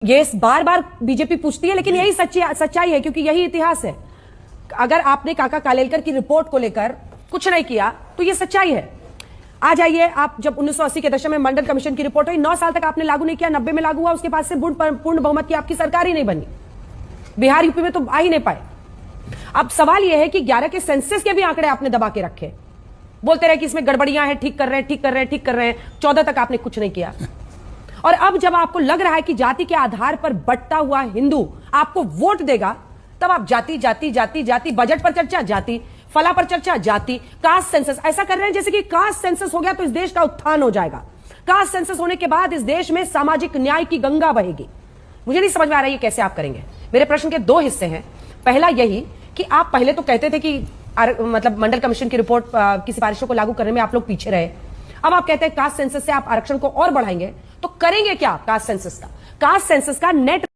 ये बार बार बीजेपी पूछती है, लेकिन यही सच्चाई है, क्योंकि यही इतिहास है। अगर आपने काका कालेलकर की रिपोर्ट को लेकर कुछ नहीं किया तो ये सच्चाई है। आ जाइए आप, जब 1980 के दशक में मंडल कमीशन की रिपोर्ट हुई, 9 साल तक आपने लागू नहीं किया, 90 में लागू हुआ, उसके बाद से पूर्ण बहुमत की आपकी सरकार ही नहीं बनी। बिहार यूपी में तो आ ही नहीं पाए। अब सवाल यह है कि 11 के सेंसस के भी आंकड़े आपने दबा के रखे, बोलते रहे कि इसमें गड़बड़ियां हैं, ठीक कर रहे हैं, ठीक कर रहे हैं, ठीक कर रहे हैं। 14 तक आपने कुछ नहीं किया। और अब जब आपको लग रहा है कि जाति के आधार पर बंटता हुआ हिंदू आपको वोट देगा, तब आप जाति जाति जाति जाति, बजट पर चर्चा जाति, फला पर चर्चा जाति, कास्ट सेंसस ऐसा कर रहे हैं जैसे कि कास्ट सेंसस हो गया तो इस देश का उत्थान हो जाएगा। कास्ट सेंसस होने के बाद इस देश में सामाजिक न्याय की गंगा बहेगी। मुझे नहीं समझ में आ रहा है ये कैसे आप करेंगे। मेरे प्रश्न के 2 हिस्से हैं। पहला यही कि आप पहले तो कहते थे कि मतलब मंडल कमीशन की रिपोर्ट की सिफारिशों को लागू करने में आप लोग पीछे रहे। अब आप कहते हैं कास्ट सेंसस से आप आरक्षण को और बढ़ाएंगे, तो करेंगे क्या? कास्ट सेंसस का नेट